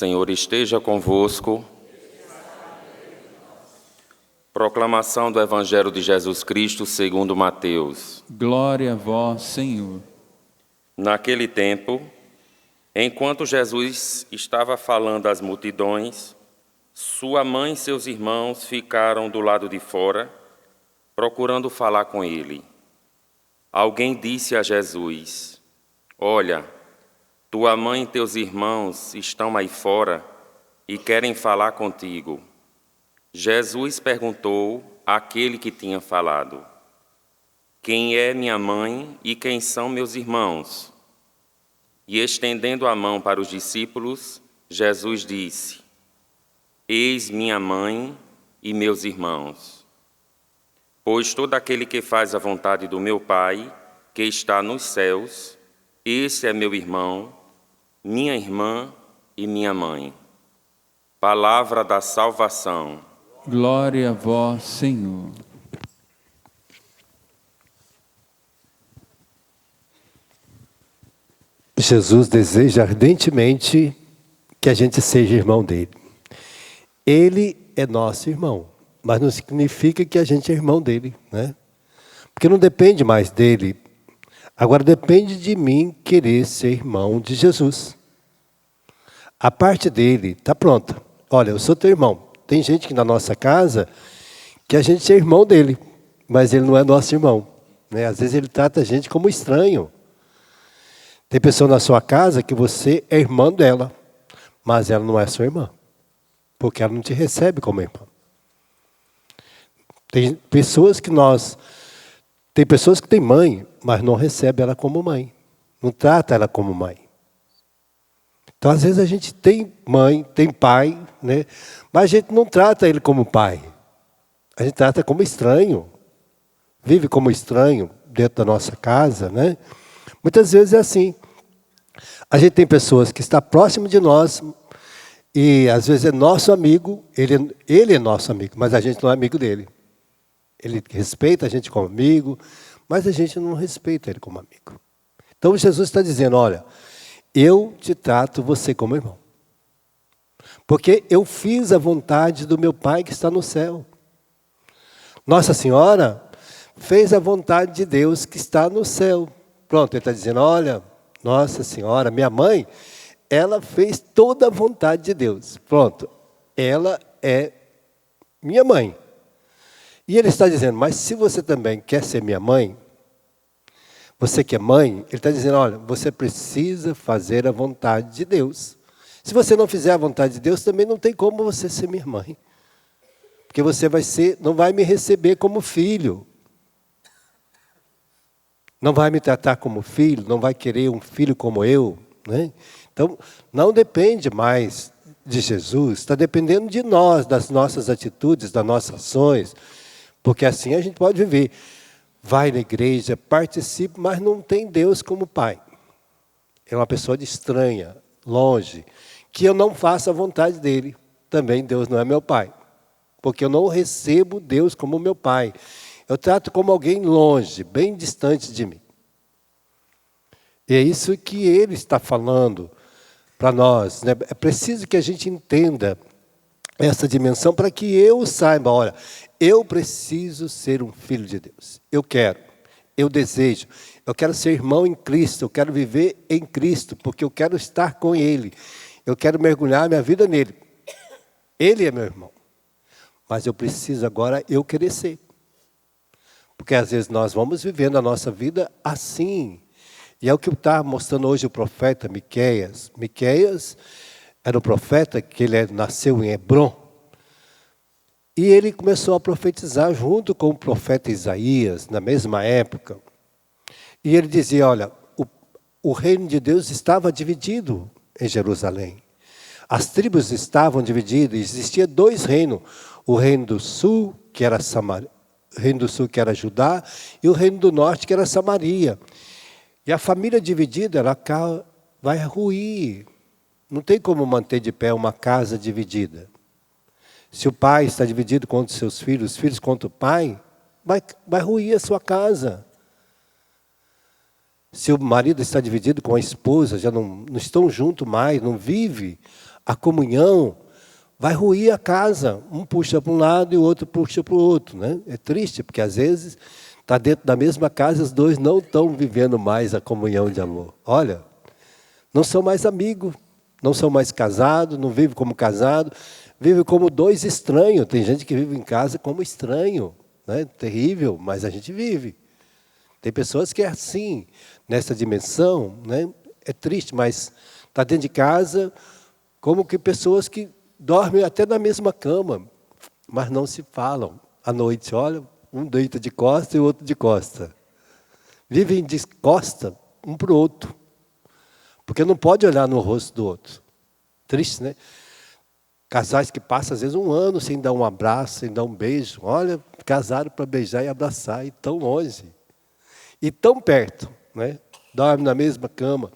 Senhor esteja convosco. Proclamação do Evangelho de Jesus Cristo segundo Mateus. Glória a vós, Senhor. Naquele tempo, enquanto Jesus estava falando às multidões, sua mãe e seus irmãos ficaram do lado de fora, procurando falar com ele. Alguém disse a Jesus: "Olha, tua mãe e teus irmãos estão aí fora e querem falar contigo." Jesus perguntou àquele que tinha falado: "Quem é minha mãe e quem são meus irmãos?" E estendendo a mão para os discípulos, Jesus disse: "Eis minha mãe e meus irmãos. Pois todo aquele que faz a vontade do meu Pai, que está nos céus, esse é meu irmão, minha irmã e minha mãe." Palavra da salvação. Glória a vós, Senhor. Jesus deseja ardentemente que a gente seja irmão dele. Ele é nosso irmão, mas não significa que a gente é irmão dele, né? Porque não depende mais dele. Agora depende de mim querer ser irmão de Jesus. A parte dele está pronta. Olha, eu sou teu irmão. Tem gente que na nossa casa que a gente é irmão dele, mas ele não é nosso irmão, né? Às vezes ele trata a gente como estranho. Tem pessoa na sua casa que você é irmã dela, mas ela não é sua irmã, porque ela não te recebe como irmã. Tem pessoas que têm mãe, mas não recebe ela como mãe, não trata ela como mãe. Então, às vezes, a gente tem mãe, tem pai, né? Mas a gente não trata ele como pai. A gente trata como estranho. Vive como estranho dentro da nossa casa, né? Muitas vezes é assim. A gente tem pessoas que estão próximas de nós e, às vezes, é nosso amigo. Ele é nosso amigo, mas a gente não é amigo dele. Ele respeita a gente como amigo, mas a gente não respeita ele como amigo. Então, Jesus está dizendo, olha, eu te trato você como irmão. Porque eu fiz a vontade do meu Pai que está no céu. Nossa Senhora fez a vontade de Deus que está no céu. Pronto, ele está dizendo, olha, Nossa Senhora, minha mãe, ela fez toda a vontade de Deus. Pronto, ela é minha mãe. E ele está dizendo, mas se você também quer ser minha mãe, você que é mãe, ele está dizendo, olha, você precisa fazer a vontade de Deus. Se você não fizer a vontade de Deus, também não tem como você ser minha mãe. Porque você não vai me receber como filho. Não vai me tratar como filho, não vai querer um filho como eu, né? Então, não depende mais de Jesus, está dependendo de nós, das nossas atitudes, das nossas ações, porque assim a gente pode viver. Vai na igreja, participe, mas não tem Deus como Pai. É uma pessoa estranha, longe, que eu não faço a vontade dele. Também Deus não é meu Pai, porque eu não recebo Deus como meu Pai. Eu trato como alguém longe, bem distante de mim. E é isso que ele está falando para nós, né? É preciso que a gente entenda essa dimensão para que eu saiba, olha, eu preciso ser um filho de Deus. Eu quero, eu desejo, eu quero ser irmão em Cristo, eu quero viver em Cristo, porque eu quero estar com Ele. Eu quero mergulhar minha vida nele. Ele é meu irmão. Mas eu preciso agora eu querer ser. Porque às vezes nós vamos vivendo a nossa vida assim. E é o que está mostrando hoje o profeta Miqueias. Miqueias era um profeta que ele nasceu em Hebrom. E ele começou a profetizar junto com o profeta Isaías, na mesma época. E ele dizia, olha, o reino de Deus estava dividido em Jerusalém. As tribos estavam divididas, existia dois reinos. O reino do sul, que era Judá, e o reino do norte, que era Samaria. E a família dividida, ela vai ruir. Não tem como manter de pé uma casa dividida. Se o pai está dividido contra os seus filhos, os filhos contra o pai, vai ruir a sua casa. Se o marido está dividido com a esposa, já não estão juntos mais, não vive, A comunhão vai ruir a casa. Um puxa para um lado e o outro puxa para o outro, né? É triste, porque às vezes está dentro da mesma casa, os dois não estão vivendo mais a comunhão de amor. Olha, não são mais amigos, não são mais casados, não vivem como casados, vivem como dois estranhos. Tem gente que vive em casa como estranho, né? Terrível, mas a gente vive. Tem pessoas que é assim, nessa dimensão, né? É triste, mas está dentro de casa como que pessoas que dormem até na mesma cama, mas não se falam. À noite, olha, um deita de costa e o outro de costa. Vivem de costa um para o outro, porque não pode olhar no rosto do outro. Triste, né? Casais que passam, às vezes, 1 ano sem dar um abraço, sem dar um beijo. Olha, casaram para beijar e abraçar, e tão longe. E tão perto, né? Dormem na mesma cama.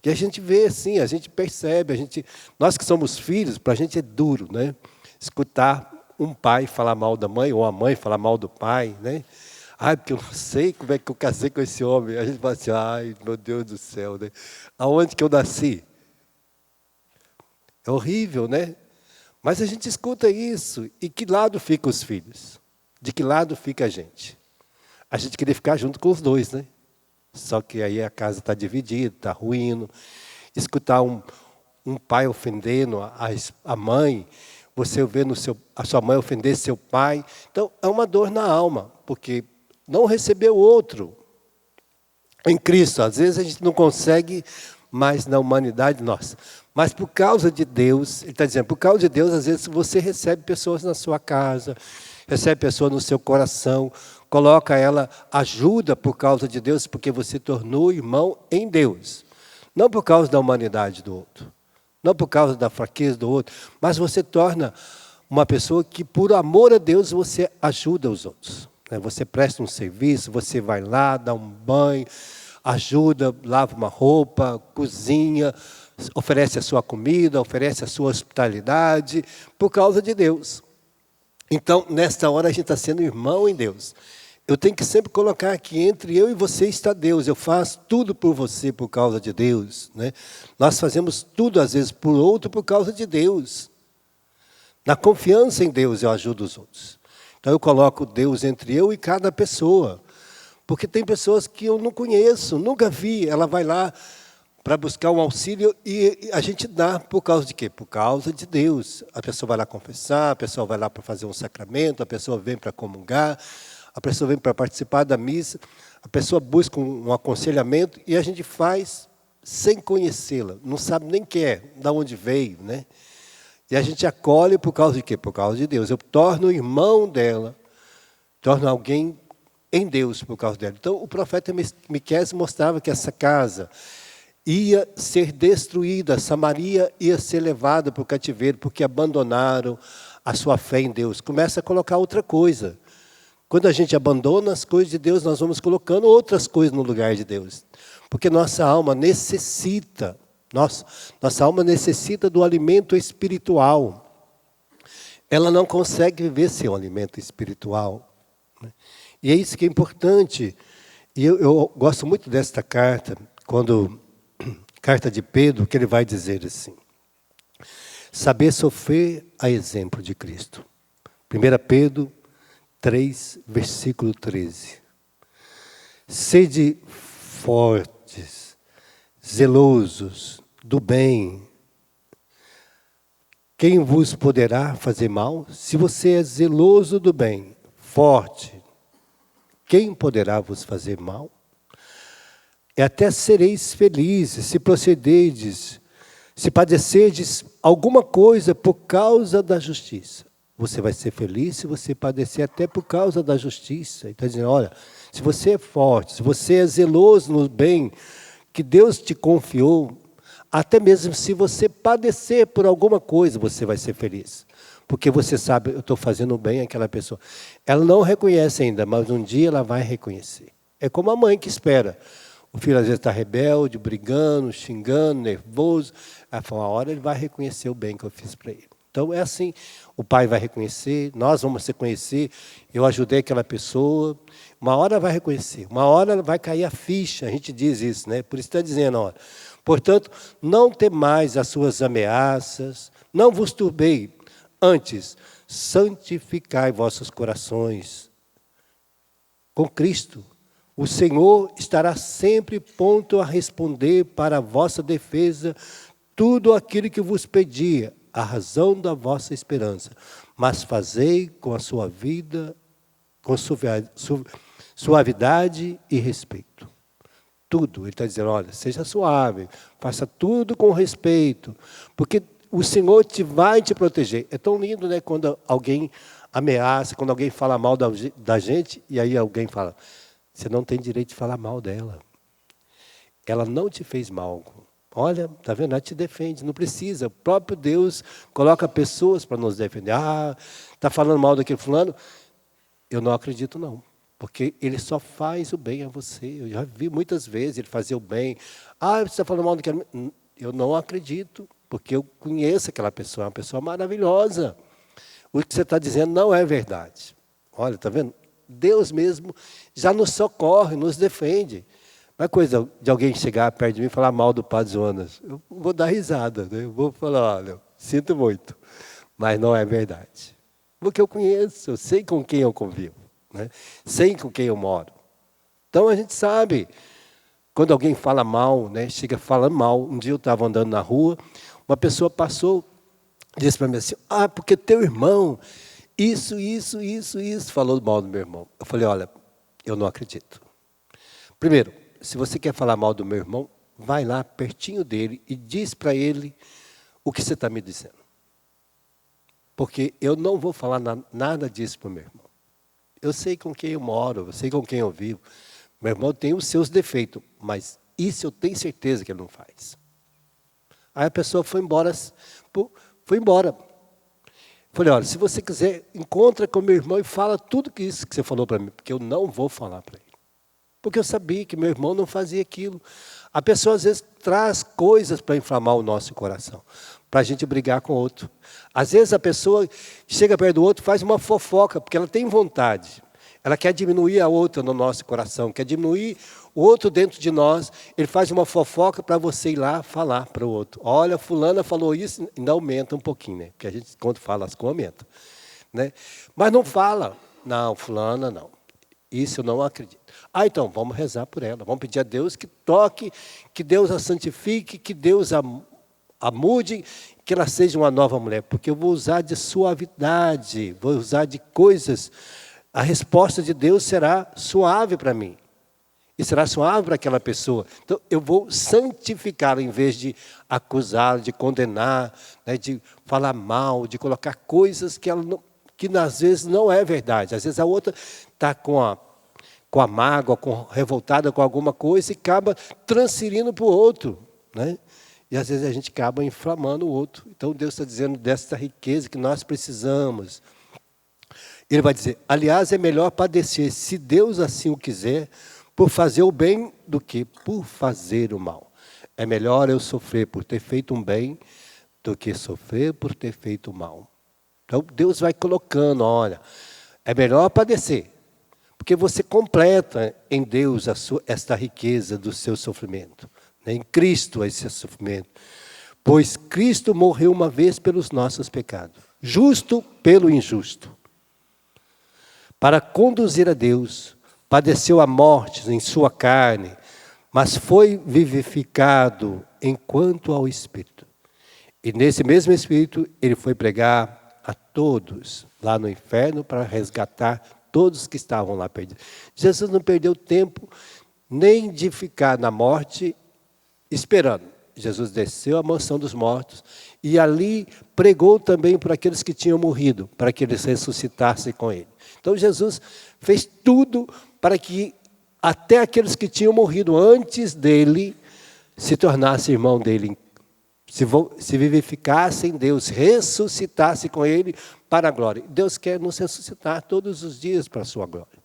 E a gente vê assim, a gente percebe, nós que somos filhos, para a gente é duro, né? Escutar um pai falar mal da mãe, ou a mãe falar mal do pai, né? Ai, porque eu não sei como é que eu casei com esse homem. A gente fala assim, ai, meu Deus do céu, né? Aonde que eu nasci? É horrível, né? Mas a gente escuta isso. E que lado ficam os filhos? De que lado fica a gente? A gente queria ficar junto com os dois, né? Só que aí a casa está dividida, está ruindo. Escutar um pai ofendendo a mãe, você vendo a sua mãe ofender seu pai. Então, é uma dor na alma, porque não recebeu outro em Cristo. Às vezes a gente não consegue mais na humanidade nossa. Mas por causa de Deus, ele está dizendo, por causa de Deus, às vezes você recebe pessoas na sua casa, recebe pessoas no seu coração, coloca ela, ajuda por causa de Deus, porque você tornou irmão em Deus. Não por causa da humanidade do outro, não por causa da fraqueza do outro, mas você torna uma pessoa que, por amor a Deus, você ajuda os outros. Você presta um serviço, você vai lá, dá um banho, ajuda, lava uma roupa, cozinha, oferece a sua comida, oferece a sua hospitalidade, por causa de Deus. Então, nesta hora, a gente está sendo irmão em Deus. Eu tenho que sempre colocar que entre eu e você está Deus. Eu faço tudo por você por causa de Deus, né? Nós fazemos tudo, às vezes, por outro por causa de Deus. Na confiança em Deus, eu ajudo os outros. Então, eu coloco Deus entre eu e cada pessoa. Porque tem pessoas que eu não conheço, nunca vi. Ela vai lá para buscar um auxílio e a gente dá por causa de quê? Por causa de Deus. A pessoa vai lá confessar, a pessoa vai lá para fazer um sacramento, a pessoa vem para comungar, a pessoa vem para participar da missa, a pessoa busca um aconselhamento e a gente faz sem conhecê-la, não sabe nem quem é, de onde veio, né? E a gente acolhe por causa de quê? Por causa de Deus. Eu torno irmão dela, torno alguém em Deus por causa dela. Então, o profeta Miqueias mostrava que essa casa ia ser destruída, Samaria ia ser levada para o cativeiro, porque abandonaram a sua fé em Deus. Começa a colocar outra coisa. Quando a gente abandona as coisas de Deus, nós vamos colocando outras coisas no lugar de Deus. Porque nossa alma necessita, nossa alma necessita do alimento espiritual. Ela não consegue viver sem um alimento espiritual. E é isso que é importante. E eu gosto muito desta carta, carta de Pedro, que ele vai dizer assim: saber sofrer a exemplo de Cristo. 1 Pedro 3, versículo 13. Sede fortes, zelosos do bem. Quem vos poderá fazer mal? Se você é zeloso do bem, forte, quem poderá vos fazer mal? E até sereis felizes se procederdes, se padecerdes alguma coisa por causa da justiça. Você vai ser feliz se você padecer até por causa da justiça. Então, dizendo, olha, se você é forte, se você é zeloso no bem que Deus te confiou, até mesmo se você padecer por alguma coisa, você vai ser feliz. Porque você sabe, eu estou fazendo bem àquela pessoa. Ela não reconhece ainda, mas um dia ela vai reconhecer. É como a mãe que espera. O filho às vezes está rebelde, brigando, xingando, nervoso. Aí, uma hora ele vai reconhecer o bem que eu fiz para ele. Então é assim, o pai vai reconhecer, nós vamos reconhecer, eu ajudei aquela pessoa, uma hora vai reconhecer, uma hora vai cair a ficha, a gente diz isso, né? Por isso está dizendo, olha, Portanto, não temais as suas ameaças, não vos turbei. Antes, santificai vossos corações com Cristo. O Senhor estará sempre pronto a responder para a vossa defesa tudo aquilo que vos pedia, a razão da vossa esperança. Mas fazei com a sua vida, com suavidade e respeito. Tudo, ele está dizendo, olha, seja suave, faça tudo com respeito, porque o Senhor vai te proteger. É tão lindo, né, quando alguém ameaça, quando alguém fala mal da gente, e aí alguém fala, você não tem direito de falar mal dela. Ela não te fez mal. Olha, está vendo? Ela te defende, não precisa. O próprio Deus coloca pessoas para nos defender. Ah, está falando mal daquele fulano? Eu não acredito, não. Porque ele só faz o bem a você. Eu já vi muitas vezes ele fazer o bem. Ah, você está falando mal daquele... Eu não acredito, porque eu conheço aquela pessoa, é uma pessoa maravilhosa. O que você está dizendo não é verdade. Olha, está vendo? Deus mesmo já nos socorre, nos defende. Não é coisa de alguém chegar perto de mim e falar mal do Padre Jonas. Eu vou dar risada, né? Eu vou falar, olha, sinto muito. Mas não é verdade. Porque eu conheço, eu sei com quem eu convivo, né? Sei com quem eu moro. Então a gente sabe, quando alguém fala mal, né? Chega falando mal. Um dia eu estava andando na rua, uma pessoa passou, disse para mim assim, ah, porque teu irmão, isso, falou mal do meu irmão. Eu falei, olha, eu não acredito. Primeiro, se você quer falar mal do meu irmão, vai lá pertinho dele e diz para ele o que você está me dizendo. Porque eu não vou falar nada disso para o meu irmão. Eu sei com quem eu moro, eu sei com quem eu vivo. Meu irmão tem os seus defeitos, mas isso eu tenho certeza que ele não faz. Aí a pessoa foi embora. Falei, olha, se você quiser, encontra com meu irmão e fala tudo isso que você falou para mim, porque eu não vou falar para ele. Porque eu sabia que meu irmão não fazia aquilo. A pessoa, às vezes, traz coisas para inflamar o nosso coração, para a gente brigar com o outro. Às vezes, a pessoa chega perto do outro, faz uma fofoca, porque ela tem vontade. Ela quer diminuir a outra no nosso coração, quer diminuir o outro dentro de nós. Ele faz uma fofoca para você ir lá falar para o outro. Olha, fulana falou isso, ainda aumenta um pouquinho, né? Porque a gente, quando fala, as coisas aumentam, né? Mas não fala, não, fulana não. Isso eu não acredito. Ah, então, vamos rezar por ela. Vamos pedir a Deus que toque, que Deus a santifique, que Deus a mude, que ela seja uma nova mulher. Porque eu vou usar de suavidade, vou usar de coisas. A resposta de Deus será suave para mim. E será suave para aquela pessoa. Então, eu vou santificar, em vez de acusar, de condenar, né, de falar mal, de colocar coisas que ela não... que às vezes não é verdade. Às vezes a outra está com a mágoa, revoltada com alguma coisa e acaba transferindo para o outro, né? E às vezes a gente acaba inflamando o outro. Então Deus está dizendo dessa riqueza que nós precisamos. Ele vai dizer, aliás, é melhor padecer, se Deus assim o quiser, por fazer o bem do que por fazer o mal. É melhor eu sofrer por ter feito um bem do que sofrer por ter feito o mal. Então, Deus vai colocando, olha, é melhor padecer, porque você completa em Deus esta riqueza do seu sofrimento, né? Em Cristo esse sofrimento. Pois Cristo morreu uma vez pelos nossos pecados, justo pelo injusto, para conduzir a Deus, padeceu a morte em sua carne, mas foi vivificado enquanto ao Espírito. E nesse mesmo Espírito, ele foi pregar a todos lá no inferno para resgatar todos que estavam lá perdidos. Jesus não perdeu tempo nem de ficar na morte esperando. Jesus desceu à mansão dos mortos e ali pregou também para aqueles que tinham morrido, para que eles ressuscitassem com ele. Então Jesus fez tudo para que até aqueles que tinham morrido antes dele se tornassem irmão dele, se vivificassem em Deus, ressuscitassem com ele para a glória. Deus quer nos ressuscitar todos os dias para a sua glória.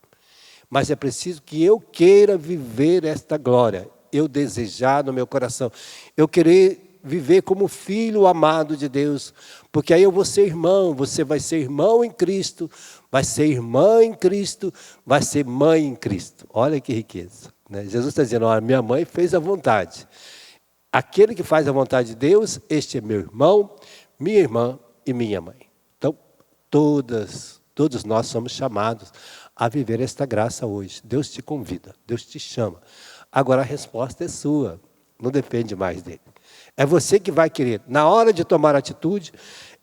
Mas é preciso que eu queira viver esta glória, eu desejar no meu coração, eu querer viver como filho amado de Deus, porque aí eu vou ser irmão, você vai ser irmão em Cristo, vai ser irmã em Cristo, vai ser mãe em Cristo. Olha que riqueza, né? Jesus está dizendo, olha, minha mãe fez a vontade. Aquele que faz a vontade de Deus, este é meu irmão, minha irmã e minha mãe. Então, todos nós somos chamados a viver esta graça hoje. Deus te convida, Deus te chama. Agora a resposta é sua, não depende mais dele. É você que vai querer. Na hora de tomar atitude,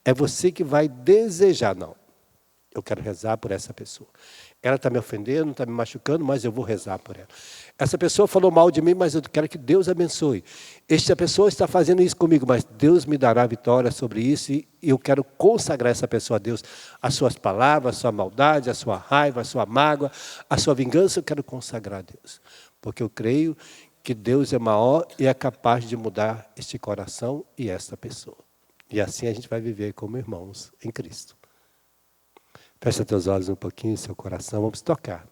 é você que vai desejar. Não, eu quero rezar por essa pessoa. Ela está me ofendendo, está me machucando, mas eu vou rezar por ela. Essa pessoa falou mal de mim, mas eu quero que Deus abençoe. Esta pessoa está fazendo isso comigo, mas Deus me dará vitória sobre isso e eu quero consagrar essa pessoa a Deus. As suas palavras, a sua maldade, a sua raiva, a sua mágoa, a sua vingança, eu quero consagrar a Deus. Porque eu creio que Deus é maior e é capaz de mudar este coração e esta pessoa. E assim a gente vai viver como irmãos em Cristo. Fecha teus olhos um pouquinho, seu coração, vamos tocar.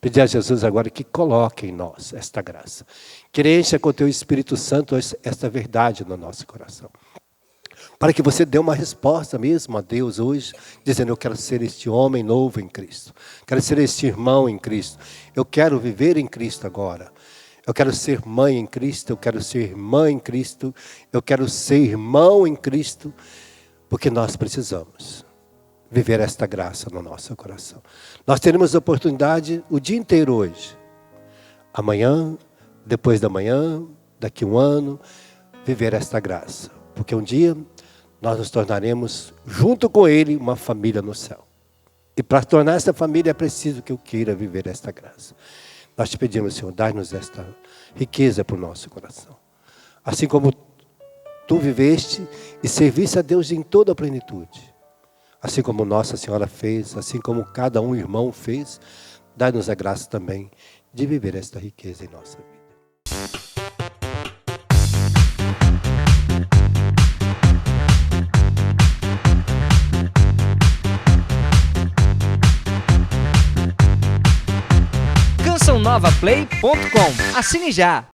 Pedir a Jesus agora que coloque em nós esta graça. Que Ele encha com o teu Espírito Santo esta verdade no nosso coração. Para que você dê uma resposta mesmo a Deus hoje, dizendo, eu quero ser este homem novo em Cristo. Quero ser este irmão em Cristo. Eu quero viver em Cristo agora. Eu quero ser mãe em Cristo, eu quero ser irmã em Cristo. Eu quero ser irmão em Cristo, porque nós precisamos viver esta graça no nosso coração. Nós teremos a oportunidade o dia inteiro hoje. Amanhã, depois da manhã, daqui a um ano, viver esta graça. Porque um dia nós nos tornaremos, junto com Ele, uma família no céu. E para tornar essa família é preciso que eu queira viver esta graça. Nós te pedimos, Senhor, dá-nos esta riqueza para o nosso coração. Assim como Tu viveste e serviste a Deus em toda a plenitude. Assim como Nossa Senhora fez, assim como cada um irmão fez, dá-nos a graça também de viver esta riqueza em nossa vida. cançãonovaplay.com. Assine já!